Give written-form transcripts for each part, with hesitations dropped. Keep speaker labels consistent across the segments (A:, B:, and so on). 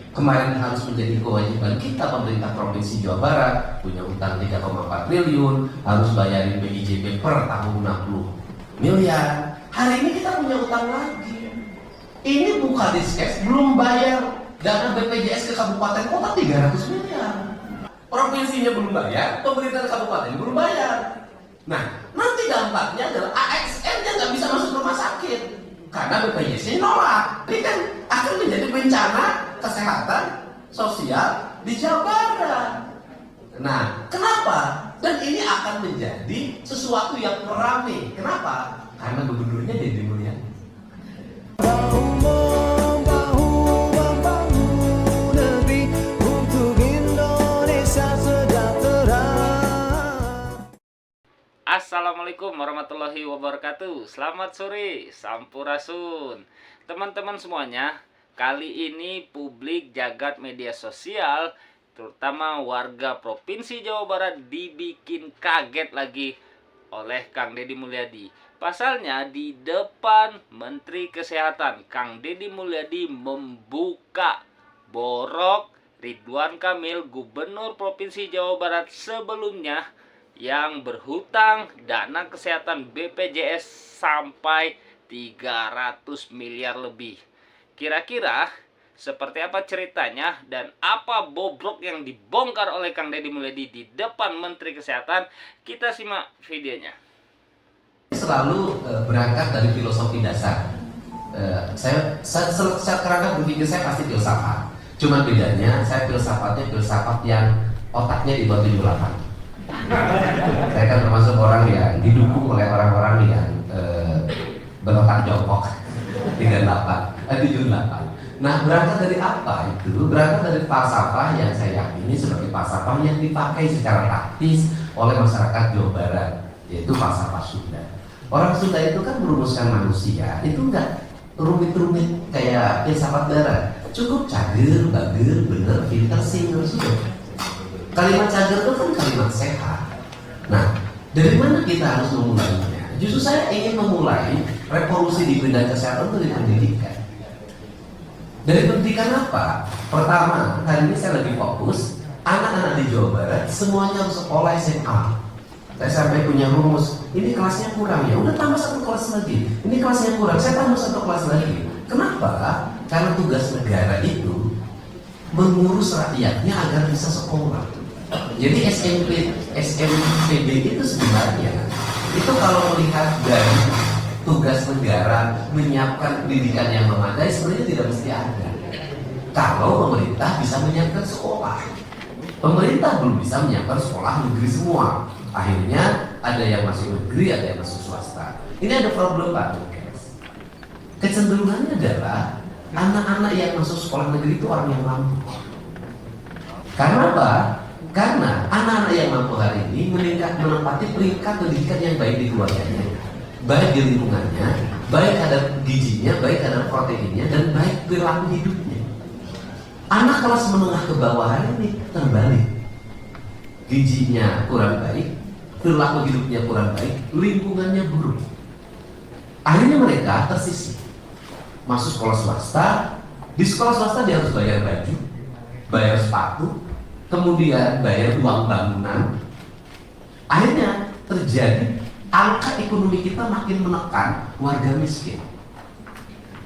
A: Kemarin harus menjadi kewajiban kita pemerintah Provinsi Jawa Barat, punya utang 3,4 triliun, harus bayarin BIJP per tahun 60 miliar. Hari ini kita punya utang lagi. Ini buka diskes, belum bayar dana BPJS ke kabupaten kota 300 miliar. Provinsinya belum bayar, pemerintah kabupaten belum bayar. Nah, nanti dampaknya adalah ASN-nya nggak bisa masuk rumah sakit karena BPJS-nya nolak. Ini kan akan menjadi bencana kesehatan sosial di Jawa Barat. Nah, kenapa? Dan ini akan menjadi sesuatu yang rame. Kenapa? Karena gubernurnya Deddy Mulyadi.
B: Assalamualaikum warahmatullahi wabarakatuh. Selamat sore, sampurasun. Teman-teman semuanya, kali ini publik jagat media sosial, terutama warga Provinsi Jawa Barat, dibikin kaget lagi oleh Kang Deddy Mulyadi. Pasalnya di depan Menteri Kesehatan, Kang Deddy Mulyadi membuka borok Ridwan Kamil, Gubernur Provinsi Jawa Barat sebelumnya, yang berhutang dana kesehatan BPJS sampai 300 miliar lebih. Kira-kira seperti apa ceritanya dan apa bobrok yang dibongkar oleh Kang Deddy Mulyadi di depan Menteri Kesehatan? Kita simak videonya.
A: Selalu berangkat dari filosofi dasar. Saya kerangka berpikir saya pasti filsafat. Cuma bedanya saya filsafatnya filsafat yang otaknya di bawah 78. Saya kan termasuk orang yang didukung oleh orang-orang yang berotak jongkok 78. Nah, berangkat dari apa itu? Berangkat dari falsafah yang saya yakini sebagai falsafah yang dipakai secara praktis oleh masyarakat Jawa Barat, yaitu falsafah Sunda. Orang Sunda itu kan merumuskan manusia, itu enggak rumit-rumit kayak filsafat Barat. Cukup cager, bager, bener, pinter, single, sudah. Kalimat cager itu kan kalimat sehat. Nah, dari mana kita harus memulainya? Justru saya ingin memulai revolusi di bidang kesehatan itu dari pendidikan. Dari pendidikan apa? Pertama, hari ini saya lebih fokus anak-anak di Jawa Barat semuanya harus sekolah SMA. Saya sampai punya rumus, ini kelasnya kurang ya, udah tambah satu kelas lagi. Ini kelasnya kurang, saya tambah satu kelas lagi. Kenapa? Karena tugas negara itu mengurus rakyatnya agar bisa sekolah. Jadi SMPD itu sebenarnya itu kalau melihat dari tugas negara menyiapkan pendidikan yang memadai sebenarnya tidak mesti ada. Kalau pemerintah bisa menyiapkan sekolah, pemerintah belum bisa menyiapkan sekolah negeri semua. Akhirnya ada yang masuk negeri, ada yang masuk swasta. Ini ada problem Pak. Kecenderungannya adalah anak-anak yang masuk sekolah negeri itu orang yang mampu. Karena apa? Karena anak-anak yang mampu hari ini menempati peringkat pendidikan yang baik di keluarganya, baik di lingkungannya, baik kadar gizinya, baik kadar proteinnya, dan baik perilaku hidupnya. Anak kelas menengah ke bawah hari ini terbalik, gizinya kurang baik, perilaku hidupnya kurang baik, lingkungannya buruk. Akhirnya mereka tersisih, masuk sekolah swasta. Di sekolah swasta dia harus bayar baju, bayar sepatu, kemudian bayar uang bangunan. Akhirnya terjadi angka ekonomi kita makin menekan warga miskin,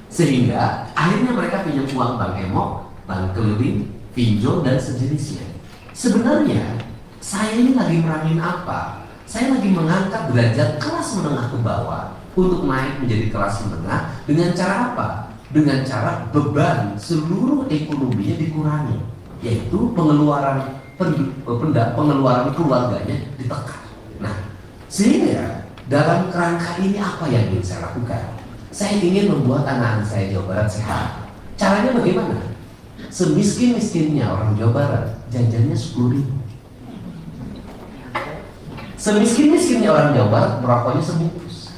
A: sehingga akhirnya mereka pinjam uang bank emok, bank keliling, pinjol dan sejenisnya. Sebenarnya saya ini lagi merangin apa? Saya lagi mengangkat derajat kelas menengah ke bawah untuk naik menjadi kelas menengah dengan cara apa? Dengan cara beban seluruh ekonominya dikurangi, yaitu pengeluaran keluarganya ditekan. Nah, sehingga dalam kerangka ini apa yang ingin saya lakukan? Saya ingin membuat anak-anak saya Jawa Barat sehat. Caranya bagaimana? Semiskin-miskinnya orang Jawa Barat, jajannya 10.000. Semiskin-miskinnya orang Jawa Barat, merokoknya sebungkus.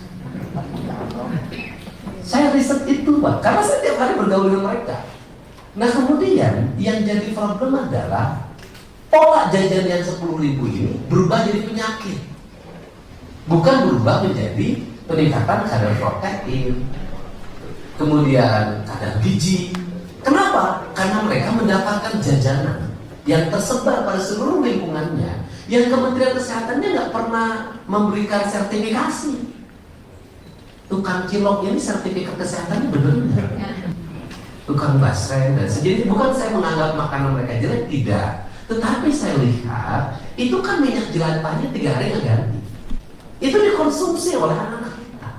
A: Saya riset itu Pak, karena saya tiap hari bergaul dengan mereka. Nah, kemudian yang jadi problem adalah pola jajan yang 10.000 ini berubah jadi penyakit, bukan berubah menjadi peningkatan kadar protein, kemudian kadar gizi. Kenapa? Kenapa? Karena mereka mendapatkan jajanan yang tersebar pada seluruh lingkungannya, yang Kementerian Kesehatannya nggak pernah memberikan sertifikasi. Tukang cilok ini sertifikat kesehatannya benar nggak? Tukang basreng dan sejenis. Bukan saya menganggap makanan mereka jelek, tidak. Tetapi saya lihat itu kan minyak jelantahnya 3 hari nggak ganti. Itu dikonsumsi oleh anak-anak kita.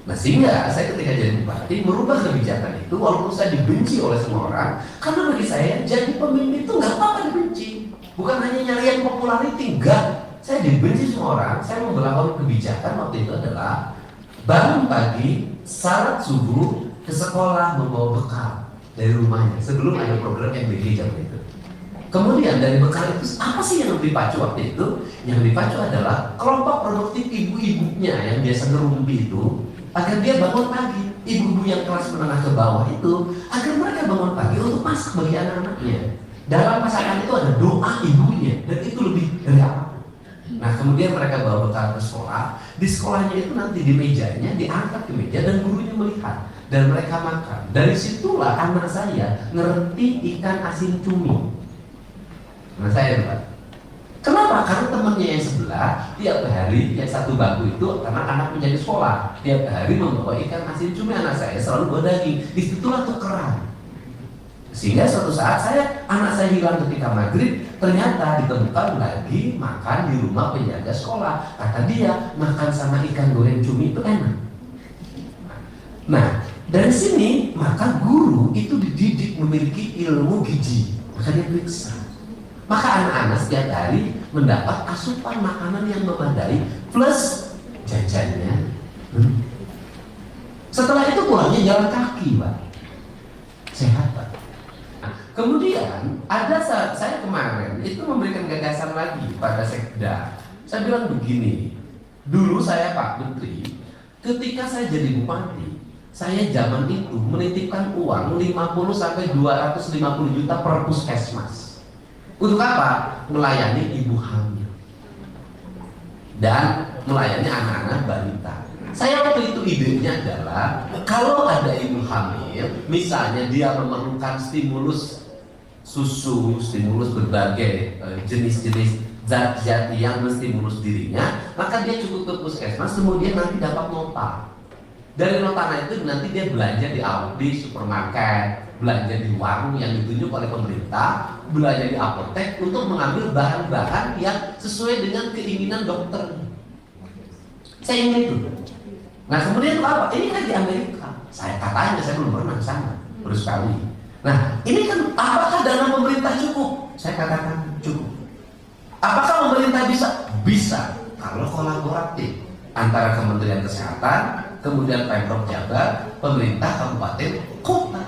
A: Nah sehingga saya ketika jadi bupati merubah kebijakan itu, walaupun saya dibenci oleh semua orang, karena bagi saya jadi pemimpin itu nggak apa-apa dibenci. Bukan hanya nyari yang popularity, enggak. Saya dibenci semua orang. Saya memperlakukan kebijakan waktu itu adalah bangun pagi, salat subuh, ke sekolah membawa bekal dari rumahnya sebelum ada program MBG zaman itu. Kemudian dari bekal itu apa sih yang dipacu waktu itu? Yang dipacu adalah kelompok produktif ibu-ibunya yang biasa ngerumpi itu, agar dia bangun pagi. Ibu-ibu yang kelas menengah ke bawah itu, agar mereka bangun pagi untuk masak bagi anak-anaknya. Dalam masakan itu ada doa ibunya, dan itu lebih dari apa? Nah kemudian mereka bawa bekal ke sekolah. Di sekolahnya itu nanti di mejanya diangkat ke meja dan gurunya melihat dan mereka makan. Dari situlah anak saya ngerti ikan asin cumi. Nah saya bilang, kenapa? Karena temannya yang sebelah tiap hari yang satu bangku itu karena anak menjadi sekolah tiap hari membawa ikan asin cumi, anak saya selalu bawa daging. Disitulah tukeran. Sehingga suatu saat anak saya hilang ketika maghrib, ternyata ditemukan lagi makan di rumah penjaga sekolah. Kata dia, makan sama ikan goreng cumi itu enak. Nah, dari sini maka guru itu dididik memiliki ilmu gizi. Maka dia periksa. Maka anak-anak setiap hari mendapat asupan makanan yang memadai plus jajannya. Setelah itu pulangnya jalan kaki, Pak. Sehat, Pak. Kemudian ada saat saya kemarin itu memberikan gagasan lagi pada Sekda. Saya bilang begini, dulu saya Pak Menteri, ketika saya jadi bupati, saya zaman itu menitipkan uang 50 sampai 250 juta per puskesmas. Untuk apa? Melayani ibu hamil dan melayani anak-anak balita. Saya waktu itu idenya adalah kalau ada ibu hamil, misalnya dia memerlukan stimulus susu, stimulus berbagai jenis-jenis zat-zat yang menstimulus dirinya, maka dia cukup ke puskesmas, kemudian nanti dapat nota. Dari nota itu nanti dia belanja di supermarket, belanja di warung yang ditunjuk oleh pemerintah, belanja di apotek untuk mengambil bahan-bahan yang sesuai dengan keinginan dokter. Saya ingin itu. Nah kemudian apa? Ini kan di Amerika. Saya belum pernah ke sana, baru sekali. Nah ini kan apakah dana pemerintah cukup? Saya katakan cukup. Apakah pemerintah bisa? Bisa. Kalau kolaboratif antara Kementerian Kesehatan, kemudian Pemprov Jabar, pemerintah kabupaten, kota.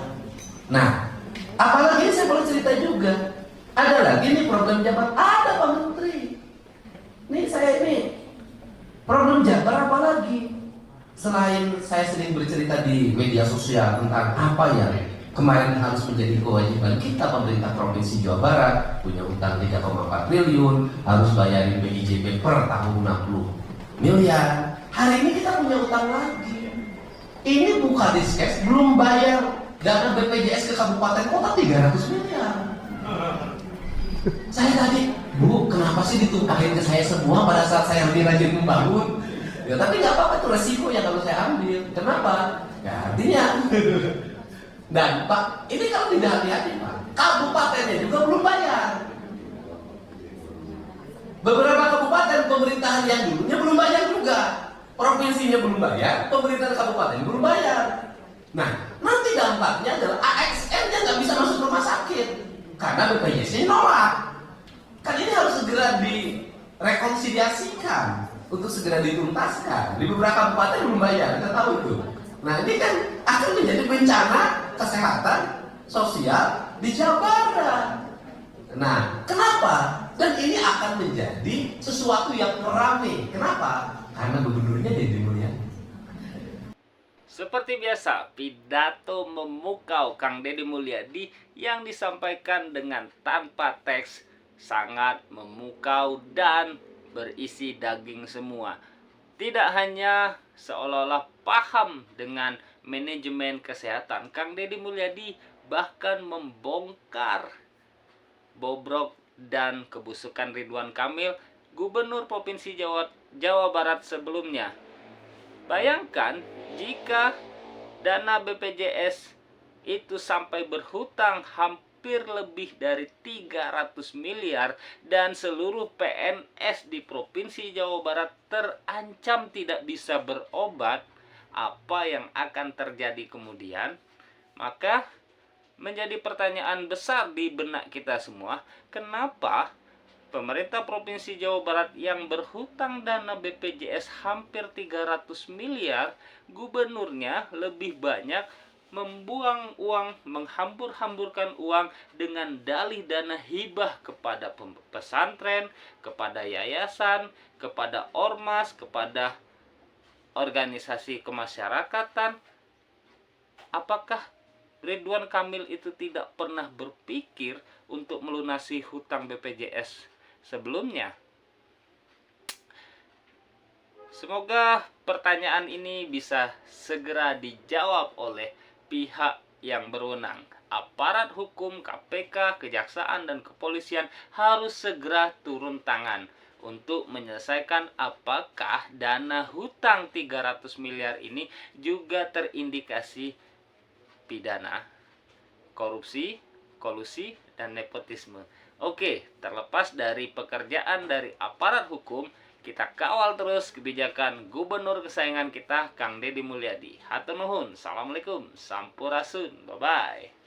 A: Nah, apalagi saya boleh cerita juga. Ada lagi nih program Jabar, ada Pak Menteri. Nih saya ini program Jabar apa lagi? Selain saya sering bercerita di media sosial tentang apa yang kemarin harus menjadi kewajiban kita, pemerintah Provinsi Jawa Barat punya utang 3,4 triliun, harus bayarin BIJP per tahun 60 miliar. Hari ini kita punya utang lagi. Ini buka diskes belum bayar dana BPJS ke kabupaten kota 300 miliar. Saya tadi, Bu, kenapa sih ditumpahin ke saya semua pada saat saya lebih rajin membangun? Ya tapi nggak apa-apa, itu resiko yang harus saya ambil. Kenapa? Ya artinya. Dan Pak, ini kalau tidak hati-hati Pak, kabupatennya juga belum bayar. Beberapa kabupaten pemerintahan yang dulunya belum bayar juga. Provinsinya belum bayar, pemerintahan kabupaten belum bayar. Nah, nanti dampaknya adalah AXN-nya nggak bisa masuk rumah sakit karena BPJS nolak. Kan ini harus segera direkonsiliasikan untuk segera dituntaskan. Di beberapa kabupaten belum bayar, kita tahu itu. Nah, ini kan akan menjadi bencana kesehatan sosial di Jawa Barat. Nah, kenapa? Dan ini akan menjadi sesuatu yang ramai. Kenapa? Karena gubernurnya Deddy Mulyadi.
B: Seperti biasa, pidato memukau Kang Deddy Mulyadi yang disampaikan dengan tanpa teks sangat memukau dan berisi daging semua. Tidak hanya seolah-olah paham dengan manajemen kesehatan, Kang Deddy Mulyadi bahkan membongkar bobrok dan kebusukan Ridwan Kamil, Gubernur Provinsi Jawa Barat sebelumnya. Bayangkan jika dana BPJS itu sampai berhutang hampir lebih dari 300 miliar dan seluruh PNS di Provinsi Jawa Barat terancam tidak bisa berobat, apa yang akan terjadi kemudian? Maka menjadi pertanyaan besar di benak kita semua, kenapa pemerintah Provinsi Jawa Barat yang berhutang dana BPJS hampir 300 miliar, gubernurnya lebih banyak membuang uang, menghambur-hamburkan uang dengan dalih dana hibah kepada pesantren, kepada yayasan, kepada ormas, kepada organisasi kemasyarakatan. Apakah Ridwan Kamil itu tidak pernah berpikir untuk melunasi hutang BPJS sebelumnya? Semoga pertanyaan ini bisa segera dijawab oleh pihak yang berwenang. Aparat hukum, KPK, Kejaksaan, dan Kepolisian harus segera turun tangan untuk menyelesaikan apakah dana hutang 300 miliar ini juga terindikasi pidana, korupsi, kolusi, dan nepotisme. Oke, terlepas dari pekerjaan dari aparat hukum, kita kawal terus kebijakan gubernur kesayangan kita, Kang Deddy Mulyadi. Hatur nuhun. Assalamualaikum. Sampurasun. Bye-bye.